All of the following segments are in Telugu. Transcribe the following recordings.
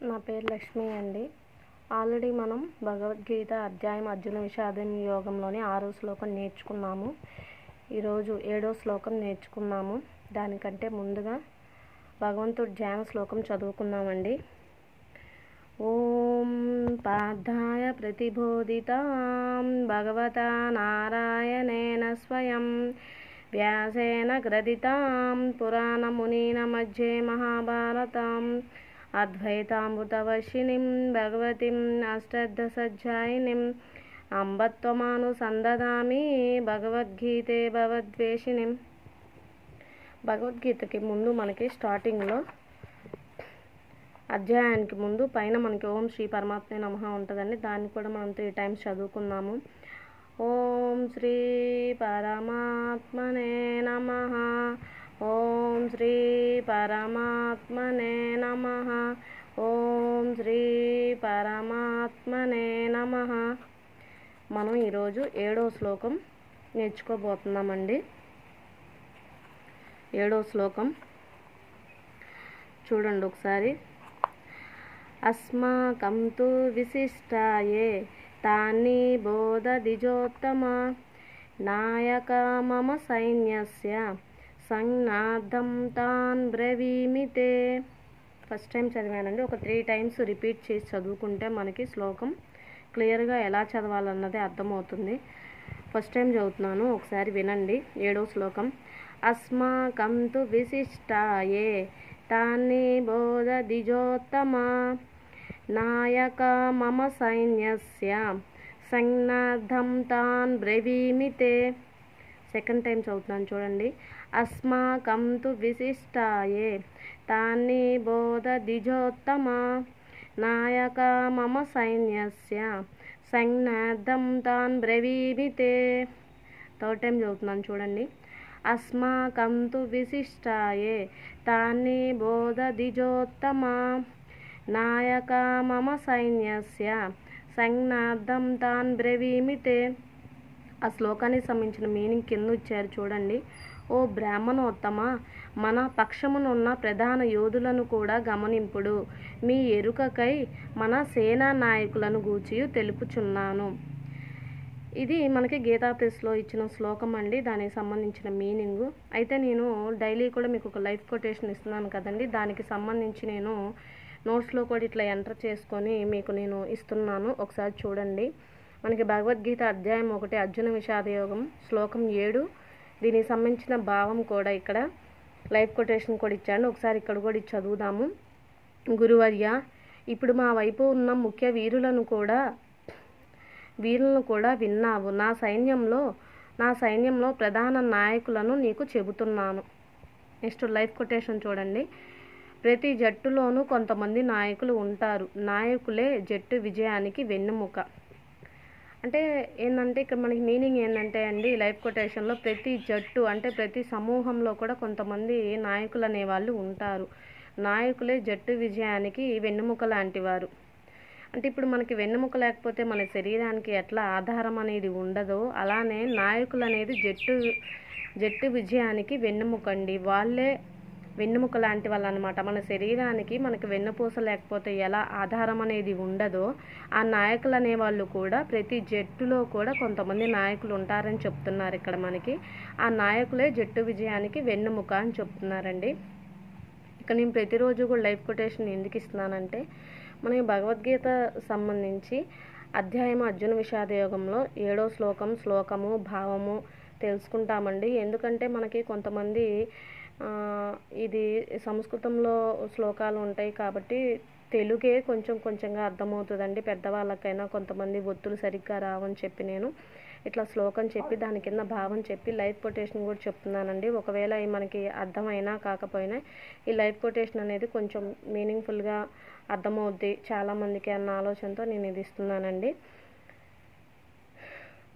నా పేరు లక్ష్మి అండి. ఆల్రెడీ మనం భగవద్గీత అధ్యాయం అర్జున విషాదం యోగంలోని 6వ శ్లోకం నేర్చుకున్నాము. ఈరోజు 7వ శ్లోకం నేర్చుకున్నాము. దానికంటే ముందుగా భగవంతుడి ధ్యాన శ్లోకం చదువుకున్నామండి. ఓం పార్థాయ ప్రతిబోధితాం భగవతా నారాయణేన స్వయం వ్యాసేన గ్రథితాం పురాణమునీన మధ్యే మహాభారతం అద్వైతామృతవర్షిణీం భగవతిం అష్టాదశాధ్యాయినీం అంబత్వమానుసందధామి భగవద్గీతే భవద్వేషిణీం. భగవద్గీతకి ముందు మనకి స్టార్టింగ్లో అధ్యాయానికి ముందు పైన మనకి ఓం శ్రీ పరమాత్మే నమః ఉంటుందండి. దాన్ని కూడా మనం 3 టైమ్స్ చదువుకుందాము. ఓం శ్రీ పరమాత్మనే నమః, ఓం శ్రీ పరమాత్మనే నమః, ఓం శ్రీ పరమాత్మనే నమః. మనం ఈరోజు 7వ శ్లోకం నేర్చుకోబోతున్నామండి. 7వ శ్లోకం చూడండి ఒకసారి. అస్మాకం తు విశిష్టాయే తాని బోధదిజోత్తమ నాయక మమ సైన్యస్య సంజ్ఞార్థం తాన్ బ్రవీమితే. First time చదివానండి. ఒక 3 టైమ్స్ రిపీట్ చేసి చదువుకుంటే మనకి శ్లోకం క్లియర్గా ఎలా చదవాలన్నది అర్థమవుతుంది. ఫస్ట్ టైం చదువుతున్నాను, ఒకసారి వినండి. 7వ శ్లోకం. అస్మాకం తు విశిష్టాయే తాని బోధదిజోత్తమ నాయక మమ సైన్యస్య సంజ్ఞార్థం తాన్ బ్రవీమితే. సెకండ్ టైం చదువుతున్నాను చూడండి. అస్మాకం తు విశిష్టాయే తాని బోధదిజోత్తమ నాయక మమ సైన్యస్య సంజ్ఞార్థం తాన్ బ్రవీమితే. థర్డ్ టైం చదువుతున్నాను చూడండి. అస్మాకం తు విశిష్టాయే తాని బోధదిజోత్తమ నాయక మమ సైన్యస్య సంజ్ఞార్థం తాన్ బ్రవీమితే. ఆ శ్లోకానికి సంబంధించిన మీనింగ్ కింద ఇచ్చారు చూడండి. ఓ బ్రాహ్మణోత్తమ, మన పక్షమునున్న ప్రధాన యోధులను కూడా గమనింపుడు. మీ ఎరుకకై మన సేనా నాయకులను గూర్చి తెలుపుచున్నాను. ఇది మనకి గీతా ప్రెస్లో ఇచ్చిన శ్లోకం అండి. దానికి సంబంధించిన మీనింగు. అయితే నేను డైలీ కూడా మీకు ఒక లైఫ్ కొటేషన్ ఇస్తున్నాను కదండి. దానికి సంబంధించి నేను నోట్స్లో కూడా ఇట్లా ఎంటర్ చేసుకొని మీకు నేను ఇస్తున్నాను. ఒకసారి చూడండి. మనకి భగవద్గీత అధ్యాయం 1 అర్జున విషాదయోగం శ్లోకం 7. దీనికి సంబంధించిన భావం కూడా ఇక్కడ లైఫ్ కొటేషన్ కూడా ఇచ్చాను. ఒకసారి ఇక్కడ కూడా చదువుదాము. గురువర్య, ఇప్పుడు మా వైపు ఉన్న ముఖ్య వీరులను కూడా విన్నావు. నా సైన్యంలో ప్రధాన నాయకులను నీకు చెబుతున్నాను. నెక్స్ట్ లైఫ్ కొటేషన్ చూడండి. ప్రతి జట్టులోనూ కొంతమంది నాయకులు ఉంటారు. నాయకులే జట్టు విజయానికి వెన్నెముక. అంటే ఏంటంటే ఇక్కడ మనకి మీనింగ్ ఏంటంటే అండి, లైఫ్ కొటేషన్లో ప్రతి జట్టు అంటే ప్రతి సమూహంలో కూడా కొంతమంది నాయకులు అనేవాళ్ళు ఉంటారు. నాయకులే జట్టు విజయానికి వెన్నెముక లాంటి వారు. అంటే ఇప్పుడు మనకి వెన్నెముక లేకపోతే మన శరీరానికి ఎట్లా ఆధారం అనేది ఉండదో, అలానే నాయకులు అనేది జట్టు విజయానికి వెన్నెముక అండి. వాళ్ళే వెన్నెముక లాంటి వాళ్ళు అనమాట. మన శరీరానికి మనకి వెన్నుపూస లేకపోతే ఎలా ఆధారం అనేది ఉండదో, ఆ నాయకులు అనేవాళ్ళు కూడా ప్రతి జట్టులో కూడా కొంతమంది నాయకులు ఉంటారని చెప్తున్నారు ఇక్కడ మనకి. ఆ నాయకులే జట్టు విజయానికి వెన్నెముక అని చెప్తున్నారండి. ఇక నేను ప్రతిరోజు కూడా లైఫ్ కొటేషన్ ఎందుకు ఇస్తున్నానంటే, మనకి భగవద్గీత సంబంధించి అధ్యాయం అర్జున విషాదయోగంలో 7వ శ్లోకము భావము తెలుసుకుంటామండి. ఎందుకంటే మనకి కొంతమంది ఇది సంస్కృతంలో శ్లోకాలు ఉంటాయి కాబట్టి తెలుగే కొంచెంగా అర్థమవుతుందండి పెద్దవాళ్ళకైనా. కొంతమంది ఒత్తులు సరిగ్గా రావని చెప్పి నేను ఇట్లా శ్లోకం చెప్పి దాని కింద భావం చెప్పి లైఫ్ కొటేషన్ కూడా చెప్తున్నానండి. ఒకవేళ మనకి అర్థమైనా కాకపోయినా ఈ లైఫ్ కొటేషన్ అనేది కొంచెం మీనింగ్ఫుల్గా అర్థమవుద్ది చాలామందికి అన్న ఆలోచనతో నేను ఇది ఇస్తున్నానండి.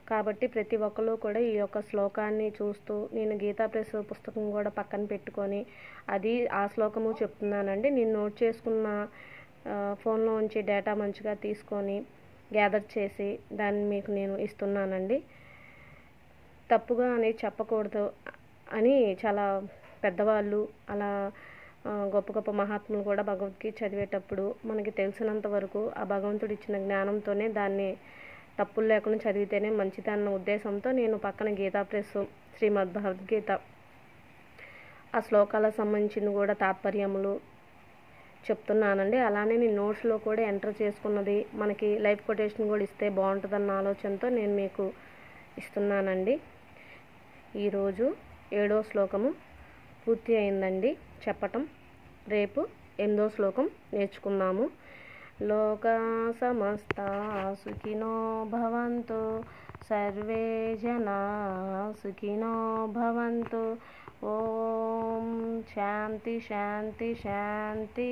కాబట్టి ప్రతి ఒక్కరు కూడా ఈ యొక్క శ్లోకాన్ని చూస్తూ, నేను గీతా ప్రెస్ పుస్తకం కూడా పక్కన పెట్టుకొని ఆ శ్లోకము చెప్తున్నానండి. నేను నోట్ చేసుకున్న ఫోన్లో ఉంచి డేటా మంచిగా తీసుకొని గ్యాదర్ చేసి దాన్ని మీకు నేను ఇస్తున్నానండి. తప్పుగా అనేది చెప్పకూడదు అని చాలా పెద్దవాళ్ళు అలా గొప్ప గొప్ప మహాత్ములు కూడా భగవద్గీత చదివేటప్పుడు మనకి తెలిసినంత వరకు ఆ భగవంతుడు ఇచ్చిన జ్ఞానంతోనే దాన్ని తప్పులు లేకుండా చదివితేనే మంచిదన్న ఉద్దేశంతో నేను పక్కన గీతా ప్రెస్ శ్రీమద్ భగవద్గీత ఆ శ్లోకాలకు సంబంధించిన కూడా తాత్పర్యములు చెప్తున్నానండి. అలానే నేను నోట్స్లో కూడా ఎంటర్ చేసుకున్నది మనకి లైవ్ కొటేషన్ కూడా ఇస్తే బాగుంటుందన్న ఆలోచనతో నేను మీకు ఇస్తున్నానండి. ఈరోజు 7వ శ్లోకము పూర్తి అయిందండి చెప్పటం. రేపు 8వ శ్లోకం నేర్చుకున్నాము. లోకా సమస్తా సుఖినో భవంతు, సర్వే జనా సుఖినో భవంతు. ఓం శాంతి శాంతి శాంతి.